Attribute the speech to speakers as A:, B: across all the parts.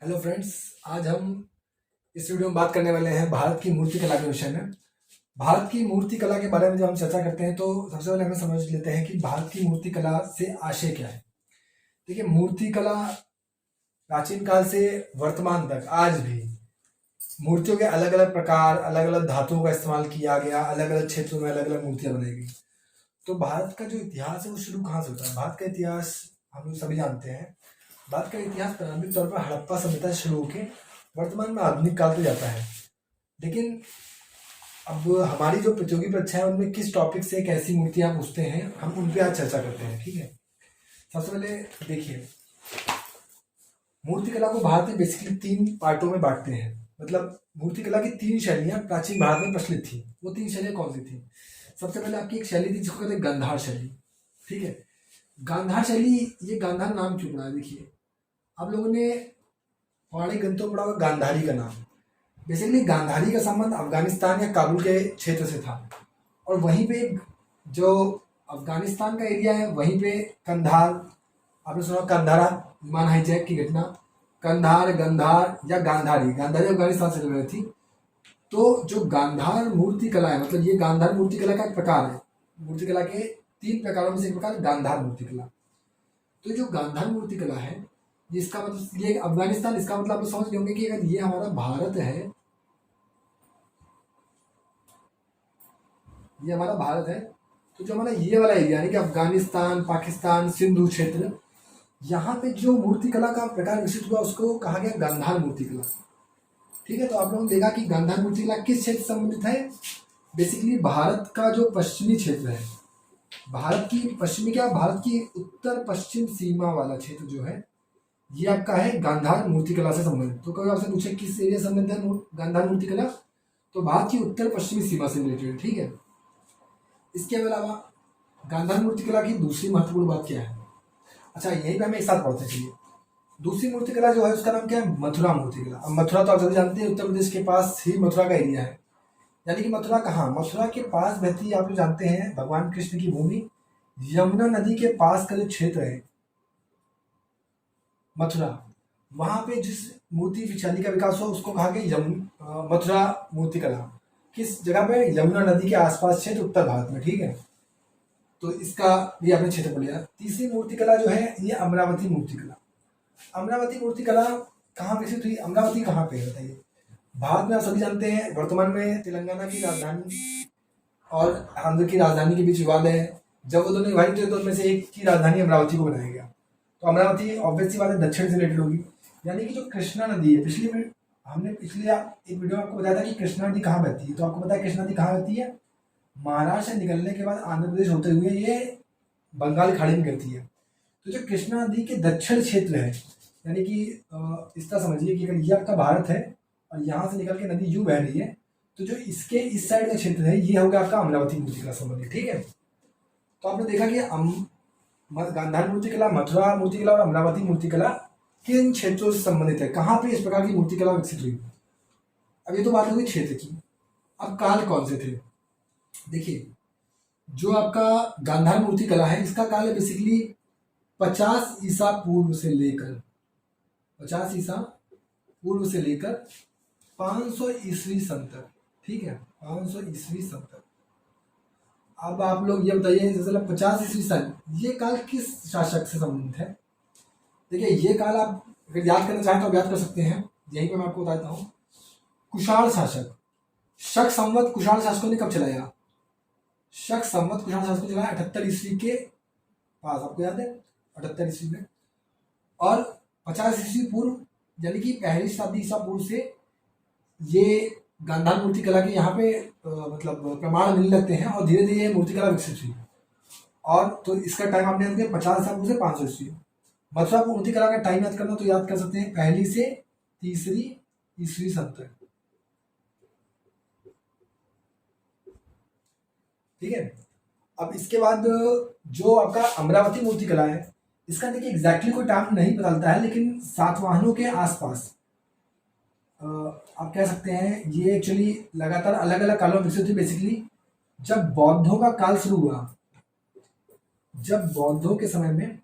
A: Hello friends. आज हम इस वीडियो में बात करने वाले हैं भारत की मूर्ति कला के विषय में। भारत की मूर्ति कला के बारे में जब हम चर्चा करते हैं तो सबसे पहले हमें समझ लेते हैं कि भारत की मूर्ति कला से आशय क्या है। देखिए, मूर्ति कला प्राचीन काल से वर्तमान तक आज भी मूर्तियों के अलग अलग प्रकार, अलग अलग धातुओं का इस्तेमाल किया गया, अलग अलग क्षेत्रों में अलग अलग मूर्तियां बनाई गई। तो भारत का जो इतिहास है वो शुरू कहाँ से होता है? भारत का इतिहास हम लोग सभी जानते हैं। भारत का इतिहास प्रारंभिक तौर पर हड़प्पा सभ्यता से शुरू होकर वर्तमान में आधुनिक काल तक जाता है। लेकिन अब हमारी जो प्रतियोगी परीक्षा है उनमें किस टॉपिक से कैसी मूर्तियां पूछते हैं, हम उन पे आज चर्चा करते हैं। ठीक है, सबसे पहले देखिए, मूर्ति कला को भारत में बेसिकली 3 पार्टों में बांटते हैं। मतलब मूर्ति कला की 3 शैलियां प्राचीन भारत में प्रचलित थी। वो 3 शैलियां कौन सी थी? सबसे पहले आपकी एक शैली थी जिसको कहते हैं गांधार शैली। ठीक है, गांधार शैली, ये गांधार नाम क्यों पड़ा है? देखिए, आप लोगों ने पौराणिक ग्रंथों में पढ़ा होगा गांधारी का नाम। बेसिकली गांधारी का संबंध अफगानिस्तान या काबुल के क्षेत्र से था, और वहीं पे जो अफगानिस्तान का एरिया है वहीं पे कंधार, आपने सुना कंधारा विमान हाईजैक की घटना, कंधार, गंधार या गांधारी, गांधारी अफगानिस्तान से जुड़ी थी। तो जो गांधार मूर्ति कला है, मतलब ये गांधार मूर्ति कला का एक प्रकार है। मूर्ति कला के 3 प्रकारों में से एक प्रकार गांधार मूर्ति कला। तो जो गांधार मूर्ति कला है, जिसका मतलब ये अफगानिस्तान, इसका मतलब आप लोग समझ गए होंगे कि अगर ये हमारा भारत है, ये हमारा भारत है, तो जो हमारा ये वाला एरिया यानी कि अफगानिस्तान, पाकिस्तान, सिंधु क्षेत्र, यहाँ पे जो मूर्ति कला का प्रकार विकसित हुआ उसको कहा गया गांधार मूर्ति कला। ठीक है, तो आप लोगों ने देखा कि गांधार मूर्ति कला किस क्षेत्र से संबंधित है? बेसिकली भारत का जो पश्चिमी क्षेत्र है, भारत की पश्चिमी क्या, भारत की उत्तर पश्चिम सीमा वाला क्षेत्र जो है, ये आपका है गांधार मूर्ति कला से संबंधित। तो कभी आपसे पूछे किस एरिया से संबंधित है गांधार मूर्ति कला, तो भारत की उत्तर पश्चिमी सीमा से रिलेटेड है। ठीक है, इसके अलावा गांधार मूर्ति कला की दूसरी महत्वपूर्ण बात क्या है? अच्छा, यही पे हमें एक साथ पढ़ते चलिए। दूसरी मूर्ति कला जो है उसका नाम क्या है? मथुरा मूर्ति कला। अब मथुरा तो आप सभी जानते हैं, उत्तर प्रदेश के पास ही मथुरा का एरिया है। यानी कि मथुरा कहाँ? मथुरा के पास बहती, आप लोग जानते हैं, भगवान कृष्ण की भूमि, यमुना नदी के पास का जो क्षेत्र है मथुरा, वहां पे जिस मूर्ति शैली का विकास हुआ उसको कहा गया मथुरा मूर्ति कला। किस जगह पे? यमुना नदी के आसपास क्षेत्र, उत्तर भारत में। ठीक है, तो इसका भी आपने क्षेत्र पढ़ लिया। तीसरी मूर्ति कला जो है ये अमरावती मूर्ति कला। अमरावती मूर्ति कला कहाँ विकसित हुई? अमरावती कहाँ पे है बताइए? भारत में आप सभी जानते हैं, वर्तमान में तेलंगाना की राजधानी और आंध्र की राजधानी के बीच विवाद है। जब वो दोनों विभाजित हुए तो उनमें से एक की राजधानी अमरावती को बनाया गया। तो अमरावती ऑब्वियस सी बात है दक्षिण से रिलेटेड होगी। यानी कि जो कृष्णा नदी है, हमने पिछले एक वीडियो में आपको बताया था कि कृष्णा नदी कहाँ बहती है। तो आपको पता है कृष्णा नदी कहाँ बहती है? महाराष्ट्र से निकलने के बाद आंध्र प्रदेश होते हुए ये बंगाल खाड़ी में गिरती है। तो जो कृष्णा नदी के दक्षिण क्षेत्र है, यानी कि इस तरह समझिए कि अगर ये आपका भारत है और यहाँ से निकल के नदी यूं बह रही है, तो जो इसके इस साइड का क्षेत्र है ये होगा आपका अमरावती मूर्ति कला संबंधित। ठीक है, तो आपने देखा कि गांधार मूर्ति कला, मथुरा मूर्ति कला और अमरावती मूर्ति कला किन क्षेत्रों से संबंधित है, कहाँ पे इस प्रकार की मूर्ति कला विकसित हुई। अब ये तो बात हुई क्षेत्र की। अब काल कौन से थे? देखिए, जो आपका गांधार मूर्ति कला है इसका काल है बेसिकली 50 ईसा पूर्व से लेकर 50 ईसा पूर्व से लेकर 500 ईस्वी सन तक। ठीक है, 500 ईस्वी सन तक। अब आप लोग ये बताइए, जैसे 50 ईस्वी सन, ये काल किस शासक से संबंधित है? देखिए, ये काल आप अगर याद करना चाहें तो आप याद कर सकते हैं। यहीं पे मैं आपको बताता हूँ। कुषाण शासक, शक संवत कुषाण शासकों ने कब चलाया? शक संवत कुषाण शासकों ने चलाया 78 ईस्वी के पास, आपको याद है 78 ईस्वी में। और 50 ईस्वी पूर्व यानी कि पहली शताब्दी ईसा पूर्व से ये गांधार मूर्ति कला के यहाँ पे मतलब प्रमाण मिलने लगते हैं और धीरे धीरे ये मूर्ति कला विकसित हुई। और तो इसका टाइम आपने याद किया 50 ईसा पूर्व से 500 ईस्वी। मथुरा मूर्ति कला का टाइम याद करना तो याद कर सकते हैं पहली से तीसरी ईस्वी सन तक। ठीक है, अब इसके बाद जो आपका अमरावती मूर्ति कला है इसका देखिए एग्जैक्टली कोई टाइम नहीं बदलता है, लेकिन सातवाहनों के आसपास आप कह सकते हैं ये एक्चुअली लगातार अलग अलग कालों में विकसित हुई। बेसिकली जब बौद्धों का काल शुरू हुआ, जब बौद्धों के समय में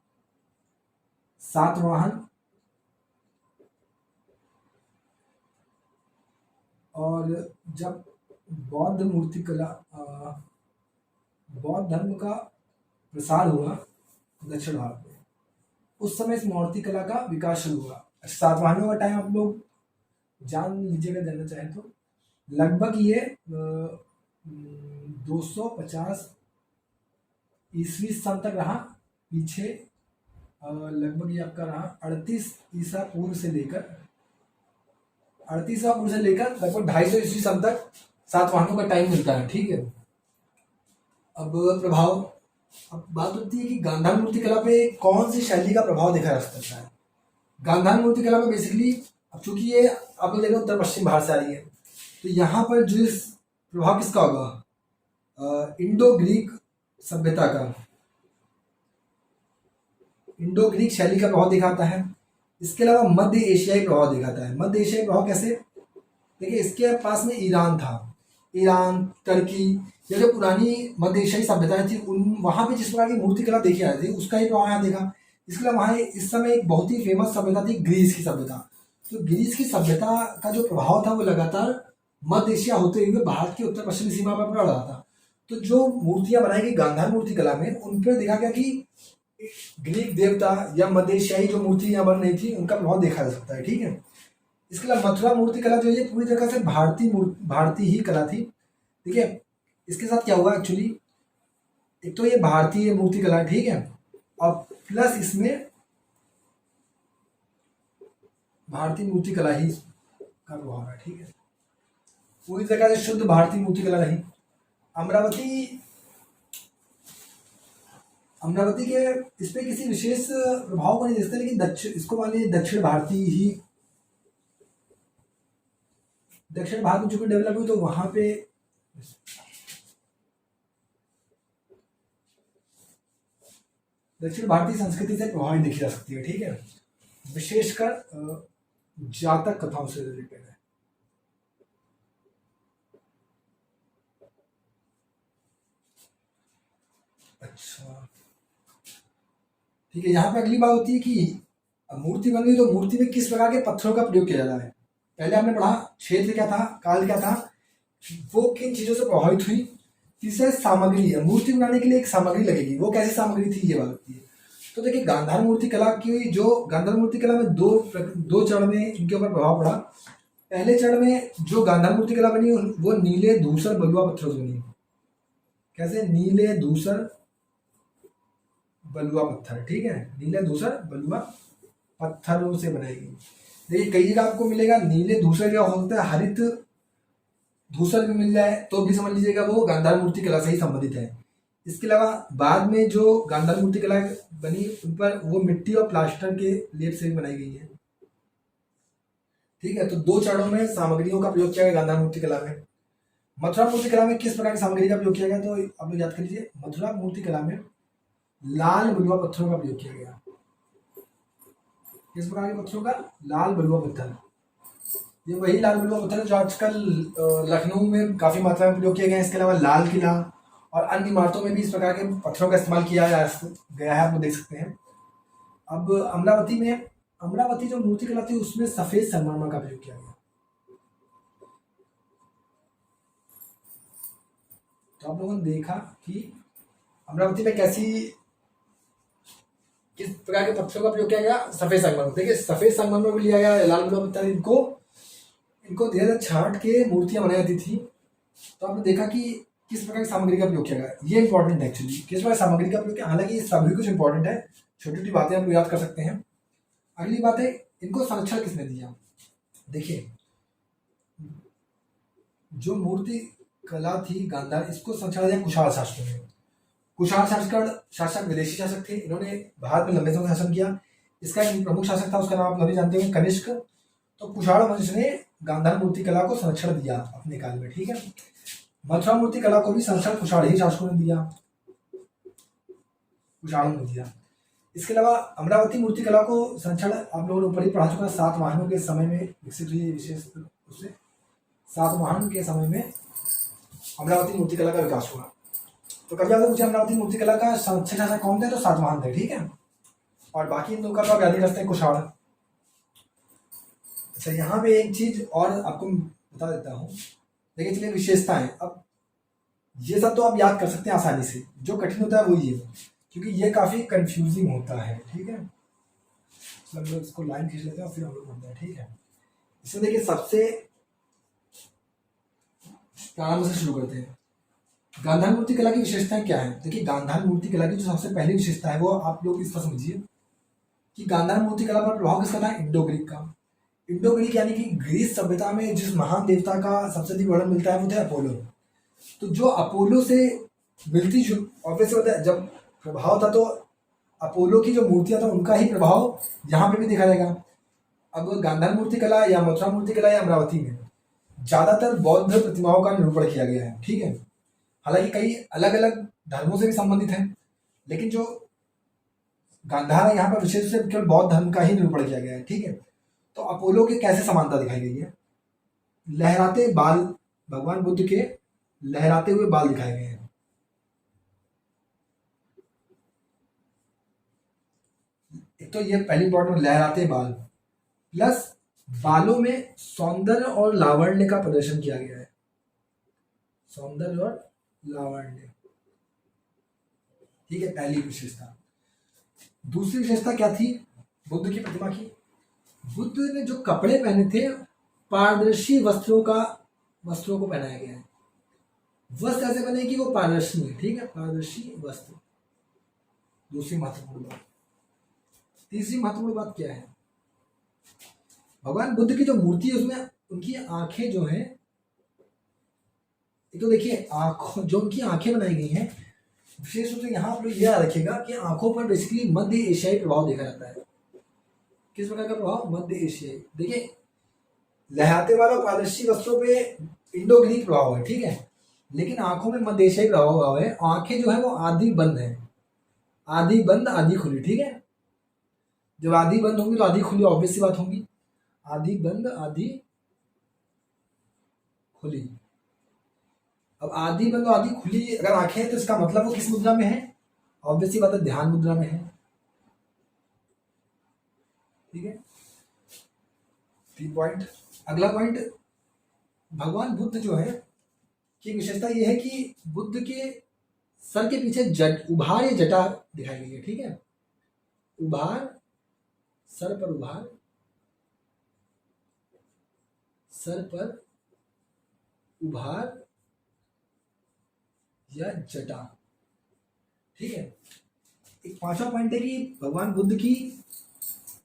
A: सातवाहन और जब बौद्ध मूर्तिकला बौद्ध धर्म का प्रसार हुआ दक्षिण भारत में, उस समय इस मूर्तिकला का विकास शुरू हुआ। सातवाहनों का टाइम आप लोग जान लीजिएगा, जानना चाहें तो लगभग ये 250 ईस्वी सन तक रहा। पीछे लगभग ये आपका रहा 38 ईसा पूर्व से लेकर 38 ईसा पूर्व से लेकर लगभग 250 ईस्वी सन तक सातवाहनों का टाइम मिलता है। ठीक है। अब प्रभाव, अब बात होती है कि गांधार मूर्तिकला पे कौन सी शैली का प्रभाव देखा जा सकता है। गांधार मूर्तिकला में बेसिकली, अब चूंकि ये आप लोग देखो उत्तर पश्चिम भारत से आ रही है, तो यहाँ पर जो प्रभाव किसका होगा, इंडो ग्रीक सभ्यता का, इंडो ग्रीक शैली का प्रभाव दिखाता है। इसके अलावा मध्य एशियाई प्रभाव दिखाता है। मध्य एशियाई प्रभाव कैसे, देखिए इसके पास में ईरान था, ईरान, टर्की, ये जो पुरानी मध्य एशियाई सभ्यताएं थी, उन वहाँ पे जिस प्रकार की मूर्तिकला देखी जाती थी उसका ही प्रभाव यहाँ देखा। इसके अलावा वहाँ इस समय एक बहुत ही फेमस सभ्यता थी ग्रीस की सभ्यता। तो ग्रीस की सभ्यता का जो प्रभाव था वो लगातार मध्य एशिया होते हुए भारत की उत्तर पश्चिमी सीमा पर पड़ रहा था। तो जो मूर्तियां बनाई गई गांधार मूर्तिकला में, उन पर देखा गया कि ग्रीक देवता या मध्य एशियाई जो मूर्ति यहाँ बन रही थी उनका प्रभाव देखा जा सकता है। ठीक है। इसके अलावा मथुरा मूर्तिकला जो है पूरी तरह से भारतीय ही कला थी। ठीक है। इसके साथ क्या हुआ एक्चुअली, एक तो ये भारतीय मूर्तिकला, ठीक है, और प्लस इसमें भारतीय मूर्तिकला ही का प्रभाव है। ठीक है। पूरी तरह से शुद्ध भारतीय मूर्तिकला रही। अमरावती के इस पे किसी विशेष प्रभाव को नहीं देखते, लेकिन इसको मान लीजिए दक्षिण भारत में चूंकि डेवलप हुई, तो वहां पे दक्षिण भारतीय संस्कृति से प्रभावित देखी जा सकती है। ठीक है। विशेषकर जातक कथाओं से रिलेटेड है। अच्छा, ठीक है। यहाँ पे अगली बात होती है कि मूर्ति बन गई तो मूर्ति में किस प्रकार के पत्थरों का प्रयोग किया जाता है। पहले हमने पढ़ा क्षेत्र क्या था, काल क्या था, वो किन चीजों से प्रभावित हुई। तीसरा सामग्री, मूर्ति बनाने के लिए एक सामग्री लगेगी, वो कैसी सामग्री थी ये बात होती है। तो देखिए गांधार मूर्ति कला में दो चरण में इनके ऊपर प्रभाव पड़ा। पहले चरण में जो गांधार मूर्ति कला बनी वो नीले धूसर बलुआ पत्थरों से बनी। कैसे, नीले धूसर बलुआ पत्थर। ठीक है। नीले धूसर बलुआ पत्थरों से बनाएगी। देखिए कई जगह आपको मिलेगा नीले धूसर क्या होता है, हरित धूसर भी मिल जाए तो भी समझ लीजिएगा वो गांधार मूर्ति कला से ही संबंधित है। इसके अलावा बाद में जो गांधार मूर्ति कला बनी उन पर वो मिट्टी और प्लास्टर के लेप से भी बनाई गई है। ठीक है। तो दो चरणों में सामग्रियों का प्रयोग किया गया गांधार मूर्ति कला में। मथुरा मूर्ति कला में किस प्रकार की सामग्री का प्रयोग किया गया, तो आप लोग याद कर लीजिए। मथुरा मूर्ति कला में लाल बलुआ पत्थरों का प्रयोग किया गया। किस प्रकार के पत्थरों का, लाल बलुआ पत्थर। ये वही लाल बलुआ पत्थर है जो आजकल लखनऊ में काफी मात्रा में प्रयोग किए गए हैं। इसके अलावा लाल किला और अन्य इमारतों में भी इस प्रकार के पत्थरों का इस्तेमाल किया गया है, आप देख सकते हैं। अब अमरावती जो मूर्ति कला थी उसमें सफेद संगमरमर का प्रयोग किया गया। तो आप लोगों ने देखा कि अमरावती में किस प्रकार के पत्थरों का प्रयोग किया गया, सफेद संगमरमर। देखिए सफेद संगमरमर भी लिया गया, लाल बलुआ पत्थर, इनको धीरे धीरे छांट के मूर्तियां बनाई जाती थी। तो आपने देखा कि किस प्रकार की सामग्री का प्रयोग किया गया, ये इंपॉर्टेंट है एक्चुअली, किस प्रकार सामग्री का प्रयोग किया। हालांकि सभी कुछ इंपॉर्टेंट है, छोटी छोटी बातें आप याद कर सकते हैं। अगली बात है, इनको संरक्षण किसने दिया। देखिए जो मूर्ति कला थी गांधार, इसको संरक्षण दिया कुशाण शासकों ने। कुशाण शासक विदेशी शासक थे, इन्होंने भारत में लंबे समय शासन किया। इसका एक प्रमुख शासक था, उसका नाम आप सभी जानते हैं, कनिष्क। तो कुशाण वंश ने गांधार मूर्ति कला को संरक्षण दिया अपने काल में। ठीक है। मथुरा मूर्ति कला को भी संरक्षण कुशाण ही शासकों ने दिया, कुशाणों ने दिया। इसके अलावा अमरावती मूर्ति कला को संरक्षण आप लोगों ने ऊपर ही पढ़ा चुका, सातवाहनों के समय में विकसित हुई। विशेष रूप से सातवाहन के समय में अमरावती मूर्ति कला का विकास हुआ। तो कभी आपको पूछे अमरावती मूर्ति कला का संरक्षक शासक कौन थे, तो सातवाहन थे। ठीक है। और बाकी इन लोगों का तो याद ही रखते हैं, कुशाण। अच्छा, यहाँ पे एक चीज और आपको बता देता हूँ। देखिए चलिए विशेषताएं, अब ये सब तो आप याद कर सकते हैं आसानी से, जो कठिन होता है वो ये, क्योंकि ये काफ़ी कंफ्यूजिंग होता है, ठीक है। तो हम लोग इसको लाइन खींच लेते हैं और फिर हम लोग पढ़ते हैं, ठीक है। इसमें देखिए सबसे प्रारंभ से शुरू करते हैं। गांधार मूर्ति कला की विशेषताएं क्या है? देखिए गांधार मूर्ति कला की जो सबसे पहली विशेषता है वो आप लोग इस तरह समझिए कि गांधार मूर्ति कला पर प्रभाव किसका था? इंडो ग्रीक का। इंडो ग्रीक यानी कि ग्रीस सभ्यता में जिस महान देवता का सबसे अधिक वर्णन मिलता है वो थे अपोलो। तो जो अपोलो से मिलती जो ऑब्वियसली होता है, जब प्रभाव था तो अपोलो की जो मूर्तियां था उनका ही प्रभाव यहाँ पे भी देखा जाएगा। अब गांधार मूर्ति कला या मथुरा मूर्ति कला या अमरावती में ज्यादातर बौद्ध प्रतिमाओं का निरूपण किया गया है, ठीक है। हालांकि कई अलग अलग धर्मों से भी संबंधित हैं, लेकिन जो गांधार है यहाँ पर विशेष रूप से केवल बौद्ध धर्म का ही निरूपण किया गया है, ठीक है। तो अपोलो की कैसे समानता दिखाई गई है? लहराते बाल, भगवान बुद्ध के लहराते हुए बाल दिखाए गए हैं। एक तो ये पहली इंपॉर्टेंट, लहराते बाल, प्लस बालों में सौंदर्य और लावण्य का प्रदर्शन किया गया है। सौंदर्य और लावण्य, ठीक है, पहली विशेषता। दूसरी विशेषता क्या थी बुद्ध की प्रतिमा की? बुद्ध ने जो कपड़े पहने थे पारदर्शी वस्त्रों को पहनाया गया है। वस्त्र ऐसे बने कि वो पारदर्शी है, ठीक है, पारदर्शी वस्त्र। दूसरी महत्वपूर्ण बात। तीसरी महत्वपूर्ण बात क्या है? भगवान बुद्ध की जो मूर्ति है उसमें उनकी आंखें जो हैं, एक तो देखिए आंखों, जो उनकी आंखें बनाई गई हैं, विशेष रूप से यहाँ आप लोग यह याद रखिएगा कि आंखों पर बेसिकली मध्य एशियाई प्रभाव देखा जाता है। किस प्रकार का प्रभाव? मध्य एशियाई। देखिए लहराते वालों पारदर्शी वस्त्रों पे इंडो ग्रीक प्रभाव है, ठीक है, लेकिन आंखों में मध्य एशियाई प्रभाव है। आंखें जो है वो आधी बंद है, आधी बंद आधी खुली, ठीक है। जब आधी बंद होंगी तो आधी खुली ऑब्वियस सी बात होंगी, आधी बंद आधी खुली। अब आधी बंद और आधी खुली अगर आंखें हैं तो इसका मतलब वो किस मुद्रा में है? ऑब्वियस सी बात है, ध्यान मुद्रा में है, ठीक है। 3 पॉइंट। अगला पॉइंट, भगवान बुद्ध जो है की विशेषता यह है कि बुद्ध के सर के पीछे उभार या जटा दिखाई गई है, ठीक है। उभार, सर पर उभार, सर पर उभार या जटा, ठीक है। एक पांचवा पॉइंट है कि भगवान बुद्ध की,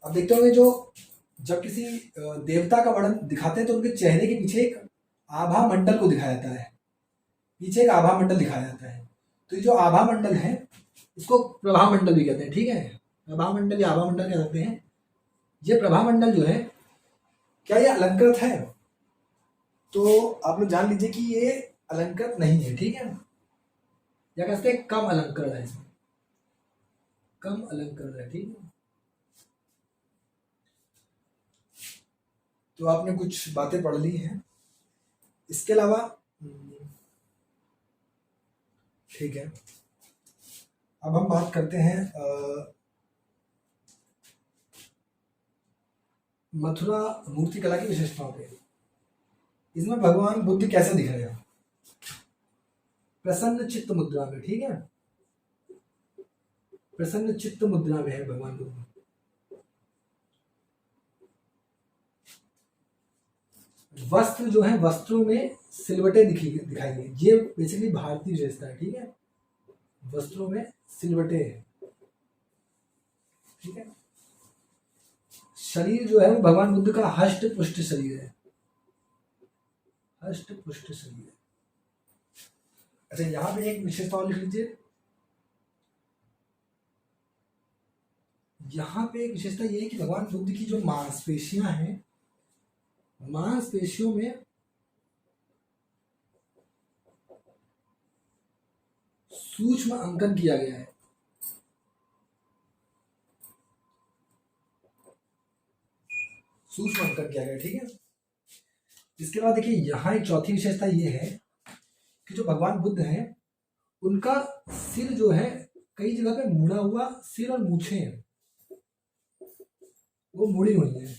A: अब देखते होंगे जो जब किसी देवता का वर्णन दिखाते हैं तो उनके चेहरे के पीछे एक आभा मंडल को दिखाया जाता है, पीछे एक आभा मंडल दिखाया जाता है। तो ये जो आभा मंडल है इसको प्रभा मंडल भी कहते हैं, ठीक है। प्रभा मंडल या आभा मंडल कह सकते हैं। ये प्रभा मंडल जो है क्या ये अलंकृत है? तो आप लोग जान लीजिए कि ये अलंकृत नहीं है, ठीक है, या कह सकते हैं कम अलंकृत है, इसमें कम अलंकृत है, ठीक है। तो आपने कुछ बातें पढ़ ली हैं, इसके अलावा ठीक है, अब हम बात करते हैं मथुरा मूर्ति कला की विशेषताओं पे। इसमें भगवान बुद्ध कैसे दिख रहे हैं? प्रसन्न चित्त मुद्रा में, ठीक है, प्रसन्न चित्त मुद्रा में है भगवान बुद्ध। वस्त्र जो है, वस्त्रों में सिलवटें दिखाई गई, ये बेसिकली भारतीय विशेषता है, ठीक है। वस्त्रों में सिलवटें, ठीक है। शरीर जो है वो भगवान बुद्ध का हष्ट पुष्ट शरीर है, हष्ट पुष्ट शरीर है। अच्छा यहां पे एक विशेषता और लिख लीजिए, यहां पे एक विशेषता ये है कि भगवान बुद्ध की जो मांसपेशियां हैं, मांसपेशियों में सूक्ष्म अंकन किया गया है, सूक्ष्म अंकन किया गया है, ठीक है। इसके बाद देखिए यहाँ एक चौथी विशेषता ये है कि जो भगवान बुद्ध हैं उनका सिर जो है कई जगह पे मुड़ा हुआ सिर और मूछें हैं, वो मुड़ी हुई है,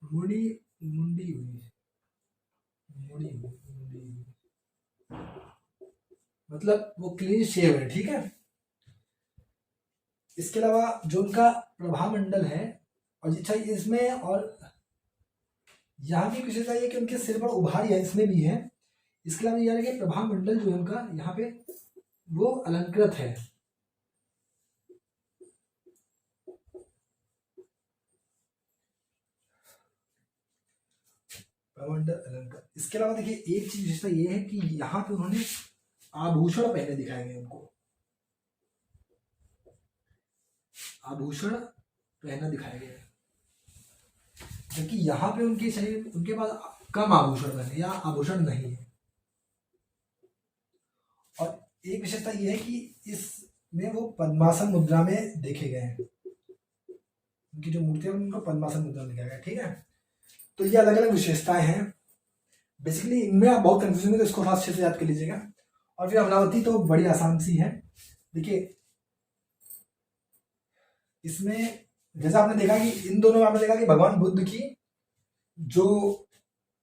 A: मुंडी हुई है, मुड़ी मुड़ी मतलब वो क्लीन शेव है, ठीक है। इसके अलावा जो उनका प्रभा मंडल है, और अच्छा इसमें और यहाँ की विशेषता ये है कि उनके सिर पर उभार है, इसमें भी है। इसके अलावा यह है कि प्रभा मंडल जो है उनका यहाँ पे वो अलंकृत है। प्रमंडल अलंकृत। इसके अलावा देखिए एक चीज विशेषता ये है कि यहाँ पे उन्होंने आभूषण पहने दिखाए गए उनको, आभूषण पहना दिखाया गया है, क्योंकि यहाँ पे उनके शरीर उनके पास कम आभूषण है या आभूषण नहीं है। और एक विशेषता यह है कि इसमें वो पद्मासन मुद्रा में देखे गए हैं, उनकी जो मूर्ति है उनको पद्मासन मुद्रा में देखा गया, ठीक है। तो ये अलग अलग विशेषताएं हैं। बेसिकली इनमें आप बहुत कंफ्यूजन है, तो इसको थोड़ा अच्छे से याद कर लीजिएगा। और फिर अमरावती तो बड़ी आसान सी है। देखिए इसमें जैसा आपने देखा कि इन दोनों में आपने देखा कि भगवान बुद्ध की जो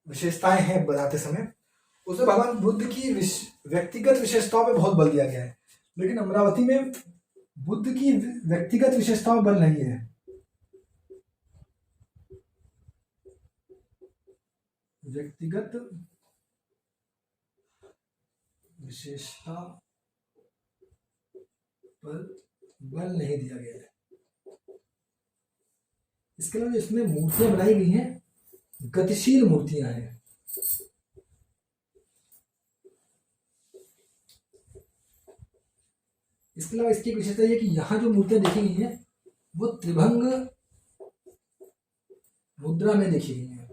A: विशेषताएं हैं बताते समय, उसमें भगवान बुद्ध की व्यक्तिगत विशेषताओं पे बहुत बल दिया गया है, लेकिन अमरावती में बुद्ध की व्यक्तिगत विशेषताओं बल नहीं है। व्यक्तिगत विशेषता पर बल नहीं दिया गया है। इसके अलावा इसमें मूर्तियां बनाई गई हैं, गतिशील मूर्तियां हैं। इसके अलावा इसकी विशेषता यह कि यहां जो मूर्तियां देखी गई हैं वो त्रिभंग मुद्रा में देखी गई हैं।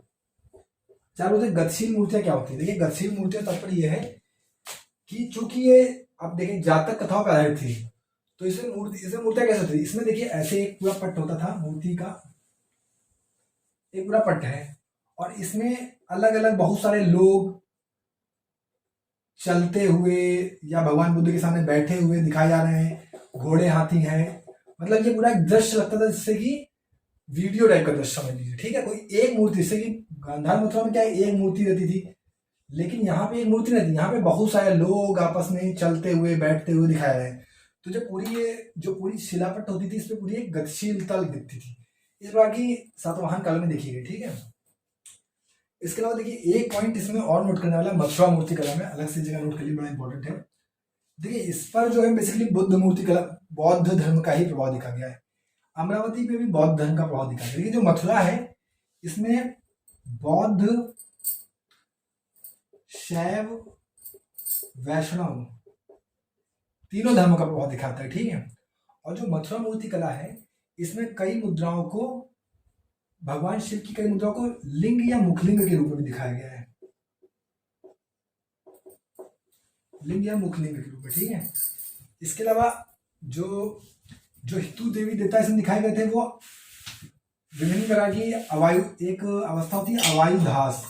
A: चार बोलते गतिशील मूर्तियां क्या होती है? देखिए गतिशील मूर्तियां तात्पर्य यह है कि चूंकि ये आप देखें जातक कथाओं पर आधारित थी, तो इसमें मूर्तियां कैसे होती थी? इसमें देखिए ऐसे एक पूरा पट्ट होता था, मूर्ति का एक पूरा पट्ट है, और इसमें अलग अलग बहुत सारे लोग चलते हुए या भगवान बुद्ध के सामने बैठे हुए दिखाए जा रहे हैं, घोड़े हाथी हैं, मतलब ये पूरा एक दृश्य लगता था, जिससे कि वीडियो टाइप का दृश्य समझ लीजिए, ठीक है। कोई एक मूर्ति, जैसे कि गांधार मथुरा में क्या एक मूर्ति रहती थी, लेकिन यहाँ पे एक मूर्ति नहीं थी, यहाँ पे बहुत सारे लोग आपस में चलते हुए बैठते हुए दिखाया है। तो जो पूरी शिलापट्ट होती थी, इसमें पूरी एक गतिशीलता दिखती थी। इस बार की सातवाहन काल में देखी गई, ठीक है। इसके अलावा देखिए एक पॉइंट इसमें और नोट करने वाला, मथुरा मूर्ति कला में अलग से जगह नोट कर लिए, बड़ा इंपॉर्टेंट है। देखिए इस पर जो है बेसिकली बुद्ध मूर्ति कला, बौद्ध धर्म का ही प्रभाव दिखा गया है। अमरावती पे भी बौद्ध धर्म का प्रभाव दिखा गया। देखिए जो मथुरा है इसमें बौद्ध, शैव, वैष्णव तीनों धर्मों का प्रभाव दिखाता है, ठीक है। और जो मथुरा मूर्ति कला है इसमें कई मुद्राओं को, भगवान शिव की कई मुद्राओं को लिंग या मुखलिंग के रूप में दिखाया गया है, लिंग या मुखलिंग के रूप में, ठीक है। इसके अलावा जो हितु देवी देवता इसमें दिखाए गए थे वो विभिन्न प्रकार की एक अवस्था होती है अवायुधास,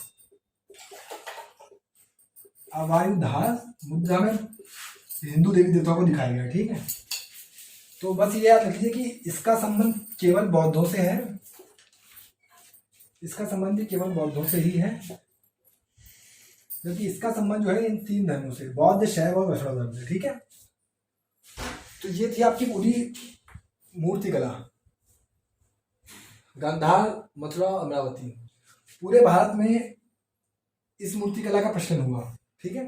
A: अवायुधास मुद्रा में हिंदू देवी देवताओं को दिखाया गया, ठीक है। तो बस ये याद रखिए कि इसका संबंध केवल बौद्धों से है, इसका संबंध केवल बौद्धों से ही है, क्योंकि इसका संबंध जो है इन तीन धर्मों से, बौद्ध, शैव और वैष्णव धर्म से, ठीक है। तो ये थी आपकी पूरी मूर्ति कला, गांधार, मथुरा, अमरावती। पूरे भारत में इस मूर्ति कला का प्रचलन हुआ, ठीक है।